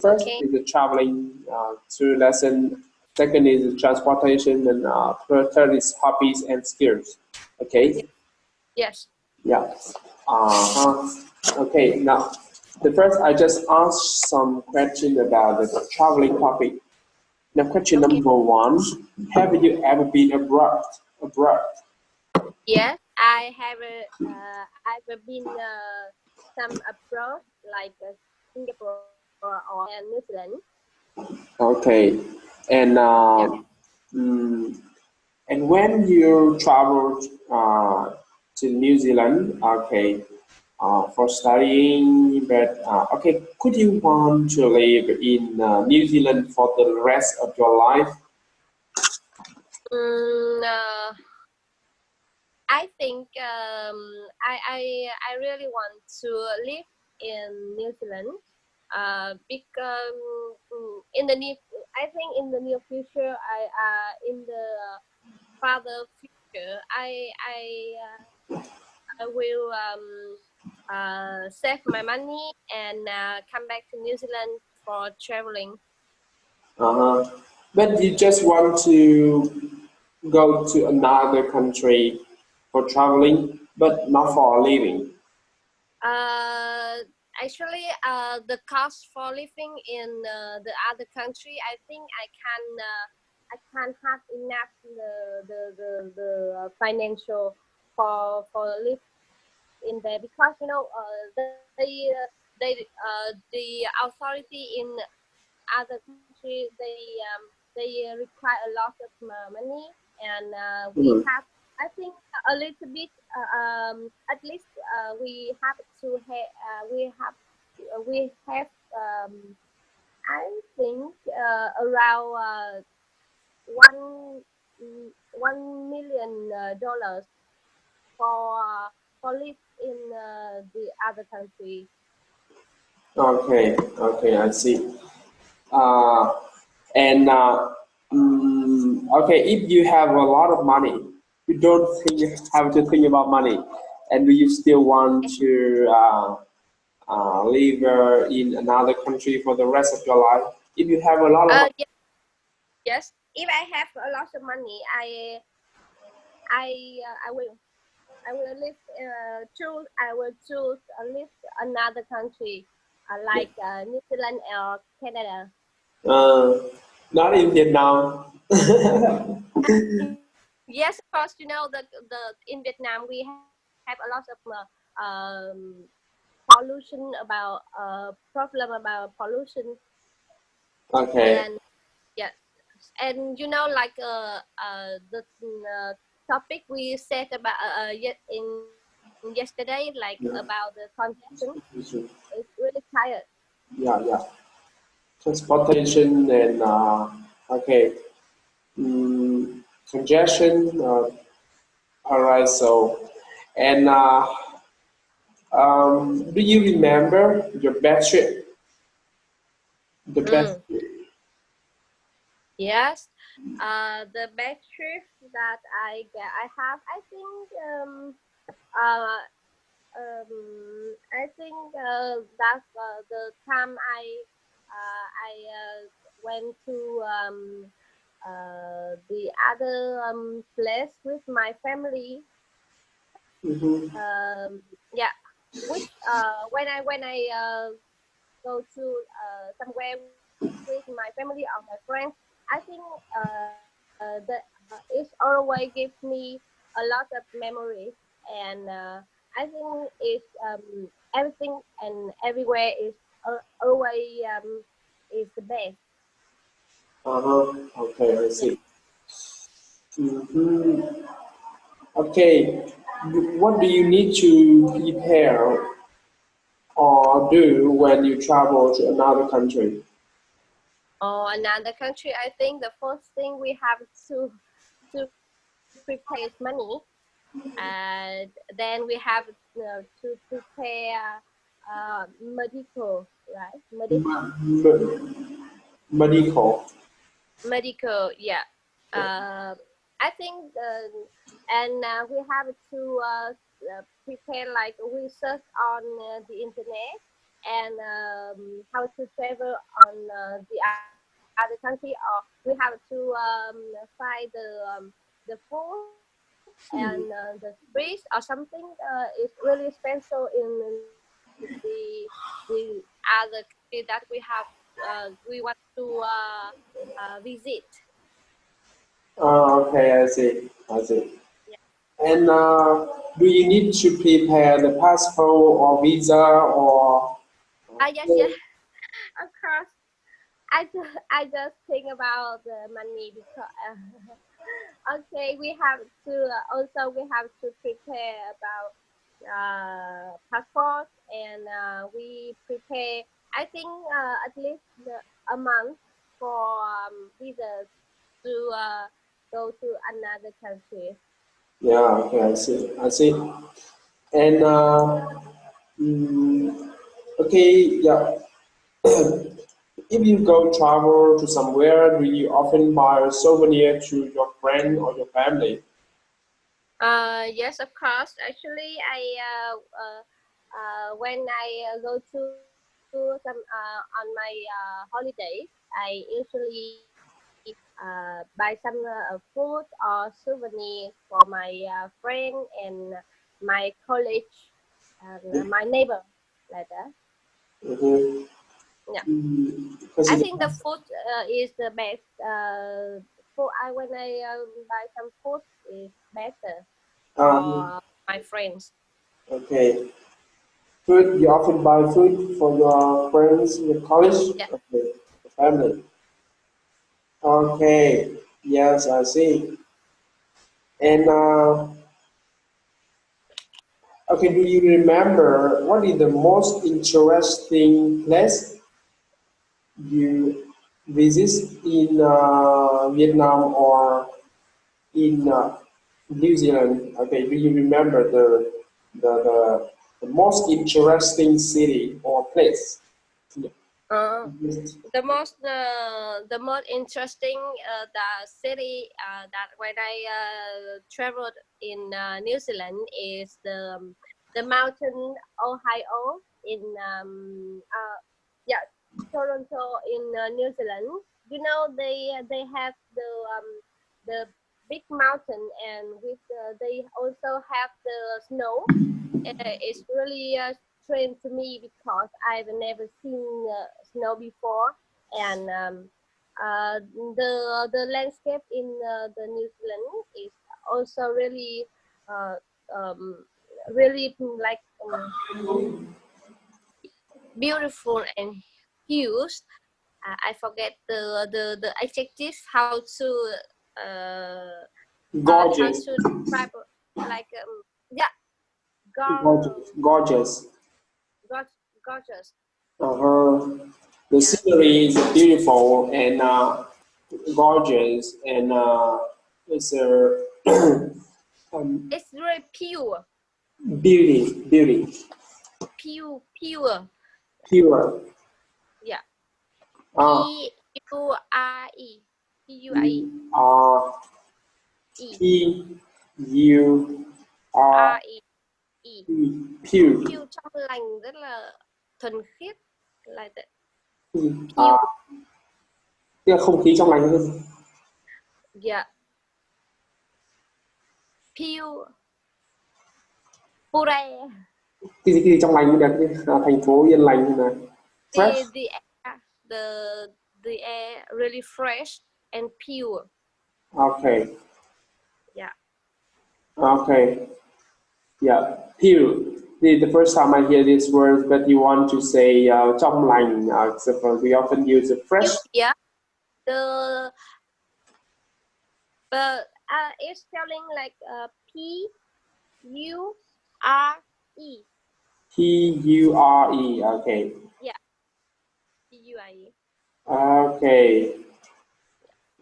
First Okay. is the traveling, two lesson. Second is the transportation, and third is hobbies and skills. Okay. Yes. Yeah. Uh-huh. Okay. Now, the first I just asked some question about the traveling topic. Now, question Okay. number one: have you ever been abroad? Abroad. Yes, I've been some abroad like Singapore or New Zealand. Okay. And Yeah. mm, and when you traveled to New Zealand, okay, for studying, but okay, could you want to live in New Zealand for the rest of your life? Mm, I think I really want to live in New Zealand. Because in the near, I think in the near future, in the farther future, I will save my money and come back to New Zealand for traveling. Uh-huh. But you just want to go to another country for traveling, but not for living. Uh, Actually, the cost for living in the other country, I think I can have enough the financial for live in there because you know the authority in other country they require a lot of money and we Mhm. have I think a little bit at least we have to we have I think around one 1 million dollars for live in the other country. Okay, okay, I see. Uh, and okay, if you have a lot of money, you don't have to think about money, and do you still want to live in another country for the rest of your life? If you have a lot of Yes, yes. If I have a lot of money, I will live choose I will choose live another country like New Zealand or Canada. uh, not in Vietnam. Yes, of course, you know the in Vietnam we have a lot of pollution about problem about pollution Okay. and yes, and you know like the topic we said about yet in yesterday like Yeah. about the congestion. It's really tired. Yeah, yeah. Transportation and okay, congestion. All right. So, and do you remember your best trip? The best. Mm. Yes, the best trip that I have, uh, I think that's the time I went to the other place with my family. Mhm. Yeah, which when I go to somewhere with my family or my friends, I think it always gives me a lot of memories, and I think it's everything and everywhere is always is the best. Uh-huh. Okay, I Yeah. see. Hmm. Okay. What do you need to prepare or do when you travel to another country? Or another country, I think the first thing we have to prepare is money, and then we have to prepare medical, right? Medical. Medical, yeah. I think and we have to prepare like research on the internet. and how to travel on the other country, or we have to find the food and the fish or something is really special in the other country that we have we want to visit. Okay, I see. I see. Yeah. And do you need to prepare the passport or visa or? Yes, yes, of course. I just think about the money because okay, we have to also we have to prepare about passport, and we prepare I think at least a month for visas to go to another country. Yeah, okay, I see. I see. And mm, okay, yeah. If you go travel to somewhere, do you often buy a souvenir to your friend or your family? Yes, of course. Actually, I when I go to some on my holidays, I usually buy some food or souvenir for my friend and my college and my neighbor like that. Mm-hmm. Yeah, Because I in think the the food is the best. For I when I buy some food is better um, for my friends. okay, food. You often buy food for your friends, your college, Yeah. okay, your family. Okay, yes, I see. And okay, do you remember what is the most interesting place you visit in Vietnam or in New Zealand? Okay, do you remember the most interesting city or place? Uh, the most interesting the city that when I traveled in New Zealand is the mountain Ohio in yeah, Toronto in New Zealand. You know they have the big mountain, and with they also have the snow. It's really strange to me because I've never seen snow before, and the landscape in the New Zealand is also really uh, um, really like beautiful and huge. I forget the adjective how Gorgeous, to describe like yeah, gorgeous, gorgeous. gorgeous, gorgeous. Uh-huh. The Yeah, scenery is beautiful and gorgeous, and it's a um, it's very pure. beauty, Pure. pure. Yeah. Uh, Pure. Pure. P R E. P U R R E. E, pure. Pure trong lành, rất là thuần khiết, like that. À, Pure. tức là không khí trong lành hơn. Yeah. Pure. Pure. Cái gì trong lành cũng được, thành phố yên lành là fresh. The air, the air really fresh and pure. Okay, Yeah. okay, yeah, pure. The first time I hear this word, but you want to say trong lành, except for we often use it fresh. Pure. Yeah. The but it's spelling like Pure. Pure. Okay, Yeah. Pure. okay,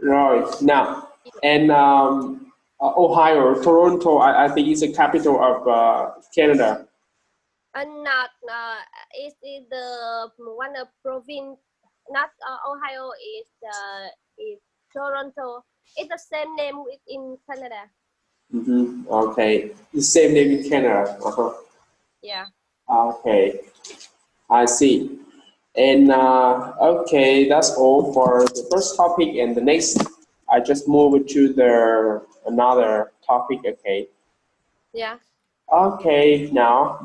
right now, and Ohio, Toronto, I think is the capital of Canada. Not is the one of province. Not Ohio is Toronto. It's the same name in Canada. Mm-hmm. Okay, the same name in Canada. Uh-huh. Yeah. Okay. I see. And okay, that's all for the first topic. And the next, I just move to the another topic. Okay. Yeah. Okay. Now,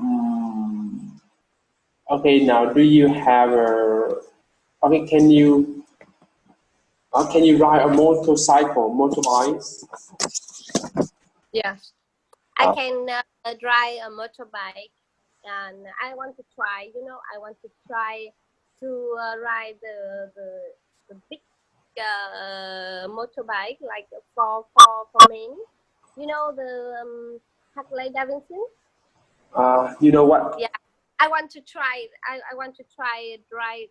okay. Now, do you have a? Okay. Can you ride a motorcycle, motorbike? Yes. I Uh, can drive a motorbike, and I want to try. I want to try to ride the big motorbike, like for men. The Harley Davidson. you know what? Yeah, I want to try. I want to try drive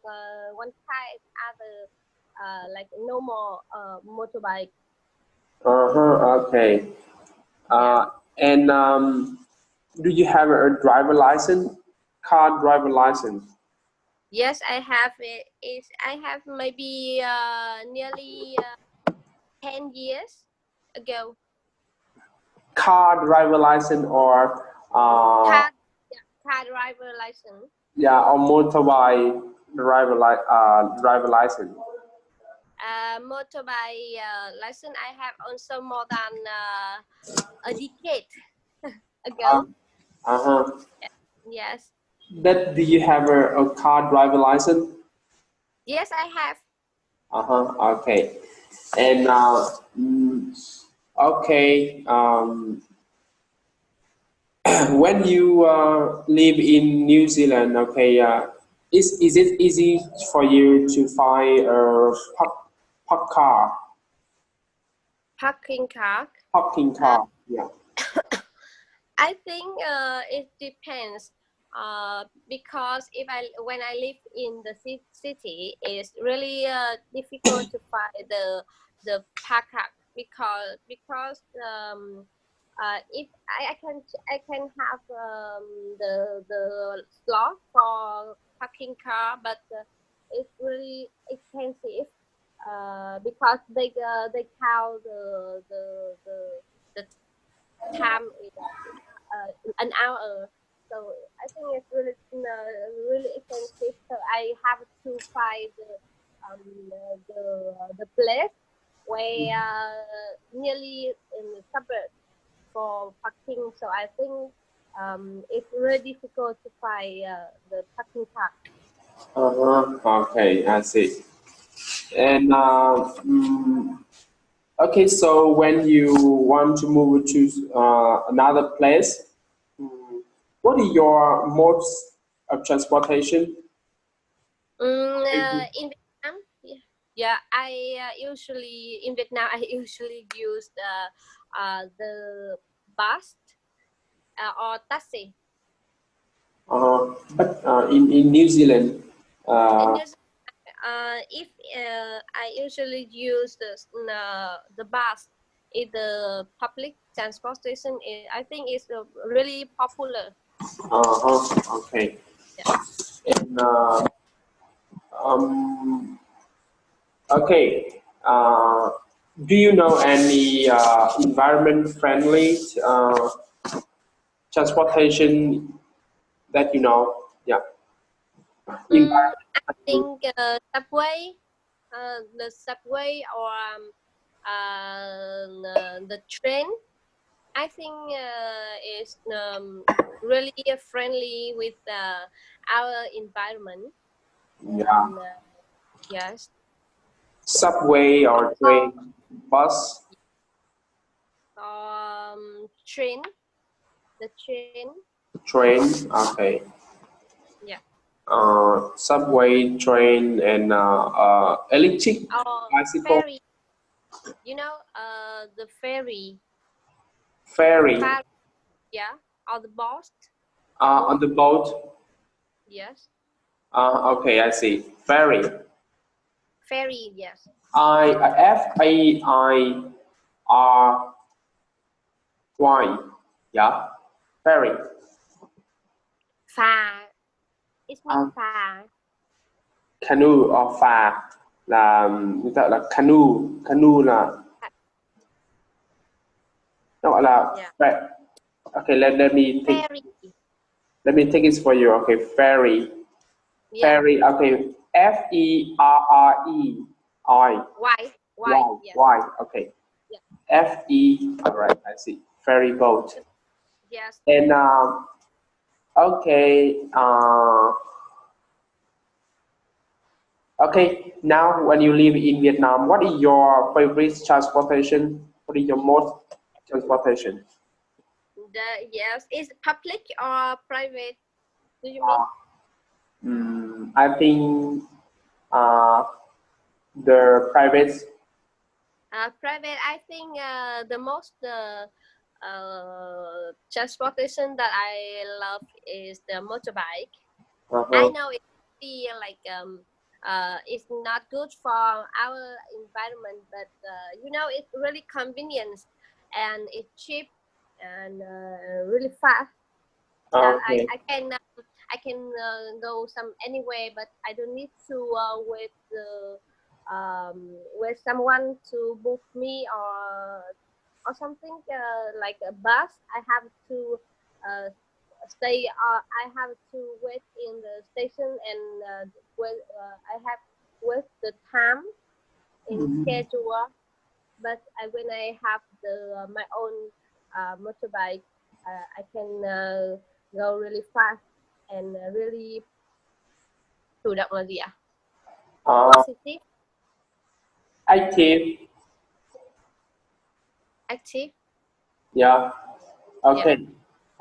one type other like normal motorbike. Uh-huh. Okay. Yeah. Uh, and do you have a driver license? Car driver license? Yes, I have it. Is I have maybe nearly 10 years ago. Car driver license or Car, yeah, car driver license. yeah, or motorbike driver license? Motorbike license. I have also more than a decade Uh, ago. uh-huh. Yes. That do you have a car driver license? Yes, I have. Uh-huh. Okay. And okay. When you live in New Zealand, okay, is it easy for you to find a park car, Parking car. parking Uh, car? Yeah. I think it depends. Because if when I live in the city, it's really difficult to find the park because if I can have the slot for parking car, but it's really expensive because they count the time an hour. So I think it's really expensive. So I have to find the place where nearly in the suburb for parking. So I think it's really difficult to find the parking park. Uh-huh. Okay, I see. And okay, so when you want to move to another place, mm, what is your modes of transportation? In Vietnam, yeah, yeah. I usually in Vietnam I usually use the bus or taxi. But in New Zealand, In uh, New Zealand, if I usually use the bus, in the public transportation, I think it's really popular. okay. Yeah. And um, okay. Do you know any environment friendly transportation that you know? Yeah. Environment I friendly. think the subway or the train. I think is really friendly with our environment, Yeah. and yes, Subway or also train, bus, train, the train, train. Okay. yeah, Subway, train, and electric or bicycle, ferry. The ferry, ferry. ferry, yeah, or the On boat, the boat. yes, Okay, I see. Ferry. ferry, yes. Ferry. Yeah. Ferry. Phà, it means À, phà. canoe or phà là người ta gọi là canoe. Canoe là nó gọi là Yeah, Okay, let me ferry. take it for you. Okay, ferry. Yeah. Ferry. Okay. Ferre. I. Why? Yes. Y. Okay. Yeah. Fe. All right. I see. Ferry boat. Yes. And okay. Okay. Now, when you live in Vietnam, what is your favorite transportation? What is your most transportation? Yes. Is it public or private? Do you mean? Uh, I think uh, the private. Private. I think the most transportation that I love is the motorbike. I Uh-huh. know it be like it's not good for our environment, but you know it's really convenient and it's cheap and really fast. That Okay. I can go some anywhere, but I don't need to wait with someone to book me or something like a bus. I have to uh, stay. I have to wait in the station and I have with the time in Mhm. schedule. But when I have my own motorbike, I can go really fast and really chủ động là gì ạ? Uh, Positive, Active. active. Yeah. Yeah, Okay.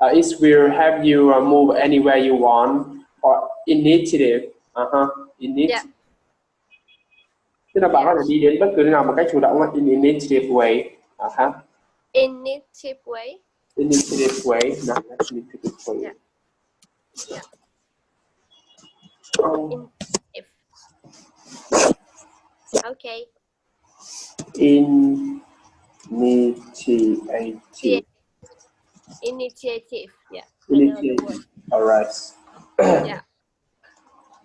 It will have you move anywhere you want or initiative. Uh-huh. yeah, Initiative. Tức là bạn có thể yes. đi đến bất cứ nơi nào một cách chủ động in initiative way. Uh-huh. Initiative way. Initiative way. Not initiative way. Yeah, yeah. Oh. Initiative. Okay. Yeah. Initiative. Initiative. Yeah, I know the word. Initiative. All right. Yeah.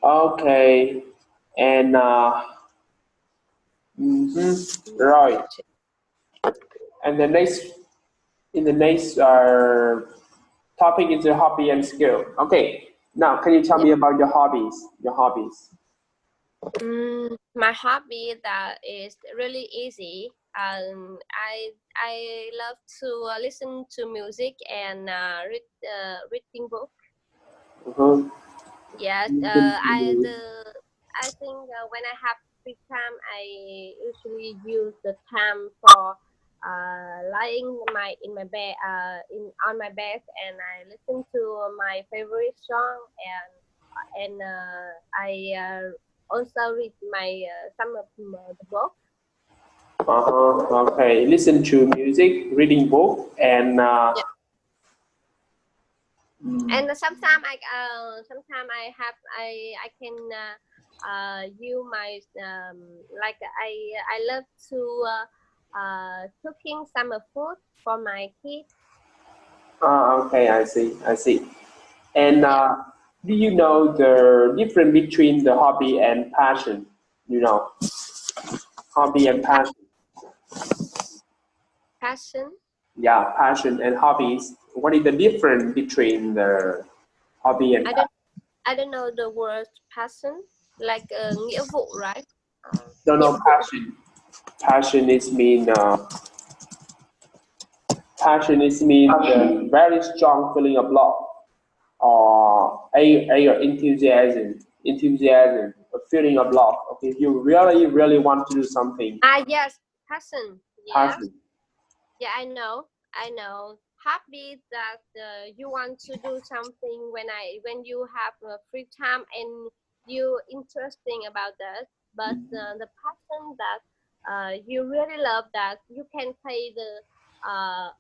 Okay. And right. Initiative. And the next in the next topic is your hobby and skill. Okay. Now, can you tell Yeah. me about your hobbies? Your hobbies. My hobby that is really easy. I love to listen to music and reading book. Uh-huh. Yes, Listen to I think when I have free time, I usually use the time for lying in my bed in on my bed, and I listen to my favorite song, and I also read my some of the book. uh-huh. Okay. Listen to music, reading book, and Yeah. mm, And sometimes I can use my like I love to cooking some food for my kids. okay, I see. I see. And Yeah, do you know the difference between the hobby and passion? You know, hobby and Pa- passion. passion. Yeah, passion and hobbies. What is the difference between the hobby and I passion? don't I don't know the word passion like nghĩa vụ, right? No, Nhiệm no, vụ. passion. Passion is mean. Passion is mean the very strong feeling of love or a enthusiasm, a feeling of love. Okay, you really, really want to do something. Yes, passion. Yeah. Passion. Yeah, I know. Happy that you want to do something when you have free time and you interesting about that. But the passion that you really love that you can pay the a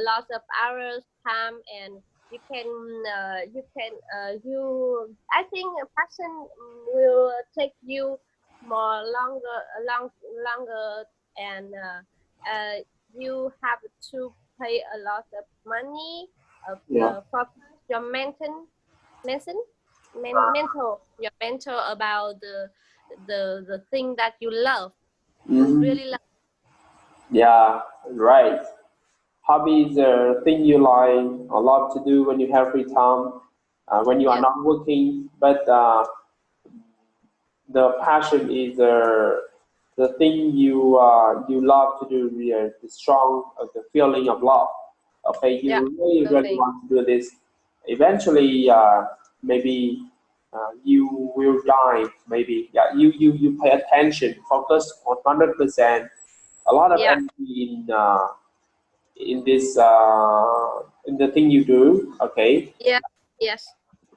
lot of hours time and you I think a passion will take you more longer and you have to pay a lot of money Yeah. for your mental, your mental about the thing that you love. You Hmm. really love. Yeah, right. Hobby is a thing you like a lot to do when you have free time, when you are Yeah, not working. But the passion is the thing you love to do. The strong the feeling of love. Okay, Yeah, you really absolutely. want to do this. Eventually, maybe you will die. Maybe yeah. You pay attention, focus 100%. A lot of Yeah, energy in this in the thing you do. Okay, yeah, yes,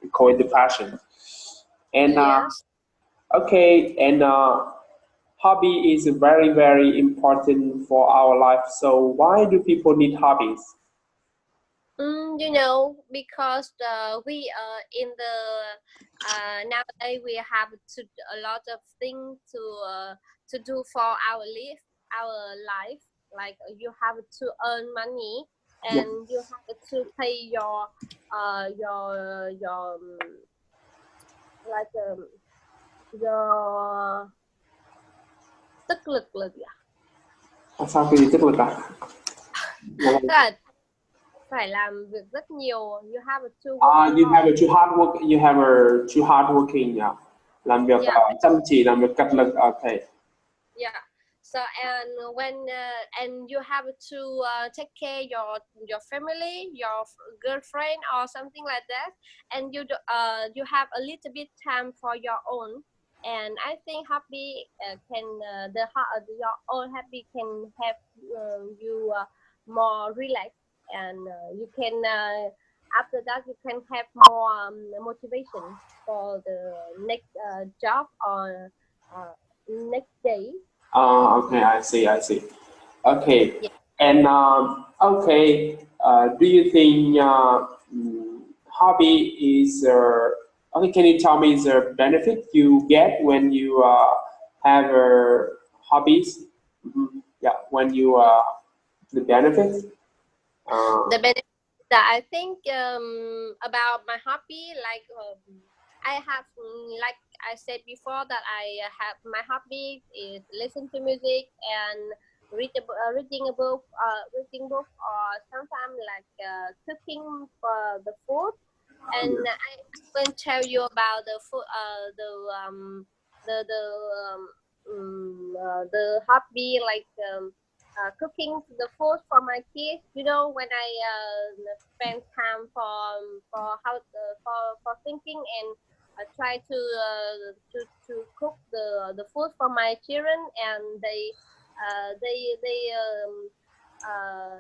we call it the passion. And yes. okay, and hobby is very important for our life. So why do people need hobbies? You know, because we in the nowadays we have a lot of things to do for our life. Like you have to earn money, Yeah. and you have to pay your like your tức lực à? Sao cái gì tức là cả? Tức là phải làm việc rất nhiều. You have to work a You have lot. a too hard work. You have a too hard working. Làm việc Yeah, chăm chỉ, làm việc cật lực. Okay. yeah. So and when and you have to take care your family, your girlfriend or something like that, and you have a little bit time for your own. And I think hobby can your own hobby can have you more relaxed, and you can after that you can have more motivation for the next job or next day. Okay, I see. I see. Okay, Yeah. and okay. Do you think hobby is okay? Can you tell me is there benefit you get when you have hobbies? Yeah, when you the benefits. Uh, The benefit that I think about my hobby, like I have like I said before that I have my hobby is listen to music and reading a book, or sometimes like cooking for the food. And I will tell you about the food, the the hobby like cooking the food for my kids. You know, when I spend time for thinking and try to cook the food for my children, and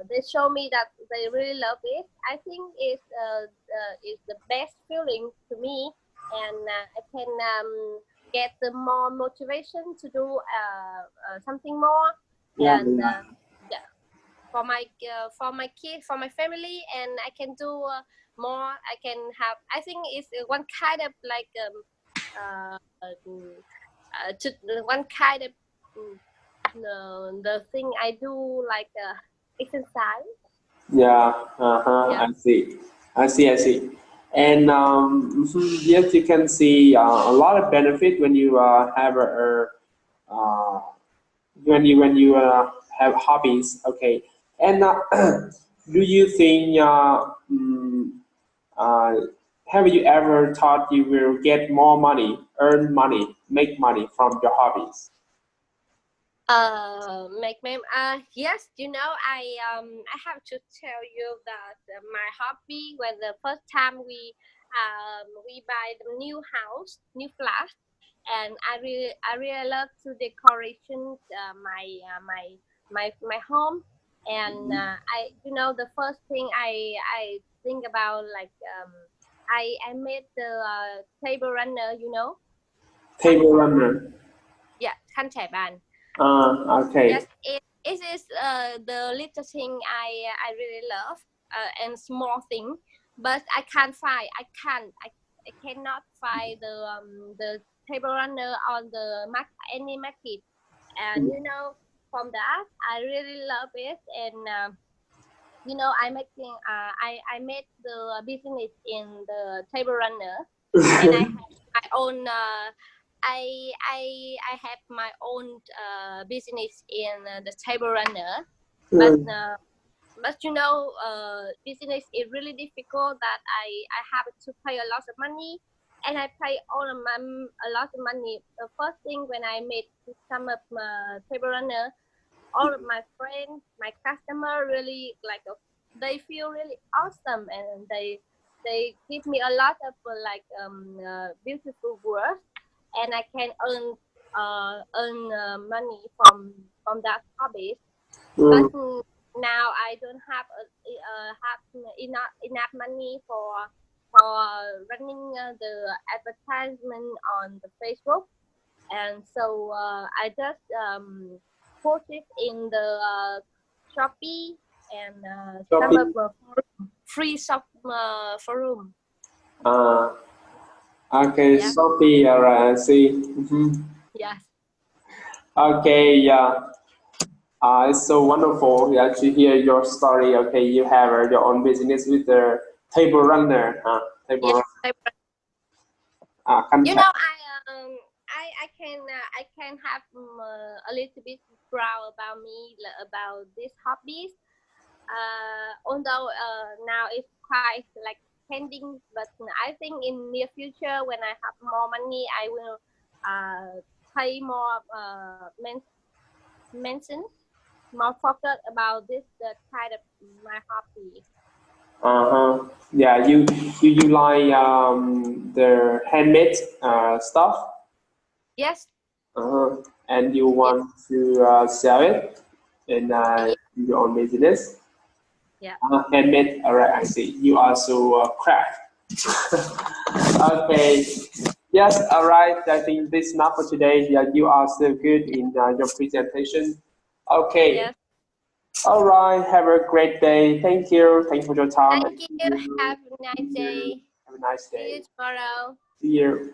they show me that they really love it. I think is the best feeling to me, and I can get the more motivation to do something more, yeah, and yeah, yeah, for my kid, for my family, and I can do more. I can have. I think it's one kind of like to one kind of the thing I do like exercise. yeah. Uh-huh, Yeah. I see. I see. I see. And yes, you can see a lot of benefit when you have uh, when you have hobbies. Okay. And do you think uh, have you ever thought you will get more money, earn money, make money from your hobbies? Make ma'am. Yes, you know, I have to tell you that my hobby when the first time we buy the new house, new flat, and I really love to decoration my home, and I you know the first thing I think about like I made the table runner, you know, khăn Table trải bàn. runner. Yeah, khăn trải bàn. Okay. Yes, it is the little thing I really love, and small thing, but I can't find. I cannot find the table runner on the any market, and you know from that I really love it, and you know I made the business in the table runner, and I have my own. I have my own business in the table runner, but Hmm. you know business is really difficult. That I have to pay a lot of money, and I pay all of a lot of money. The first thing when I made some of table runner, all of my friends, my customer really like they feel really awesome, and they give me a lot of beautiful words, and I can earn money from that hobby. But Mm. now I don't have enough money running the advertisement on the Facebook, and so I just post it in the Shopee and some of Shopping. the free shop forum. Uh, okay, Yeah. Shopee, alright, I see. Mhm. Yes. Okay, yeah. It's so wonderful, yeah, to hear your story. Okay, you have your own business with the table runner, table Yes. runner, khanh You thả. know, I can have a little bit proud about me about these hobbies. Although now it's quite like pending, but I think in near future when I have more money, I will pay more mention more focus about this kind of my hobby. Uh-huh. Yeah, you like the handmade stuff, Yes, and you yes, want to sell it in yeah, your own business. yeah. Handmade, all right, I see. You also craft. Okay. Yes, all right. I think this is enough for today. Yeah, you are so good in your presentation. Okay. Yes. All right. Have a great day. Thank you. Thank you for your time. And Thank you. see you. Have a nice day. Have a nice See day. you tomorrow. See you.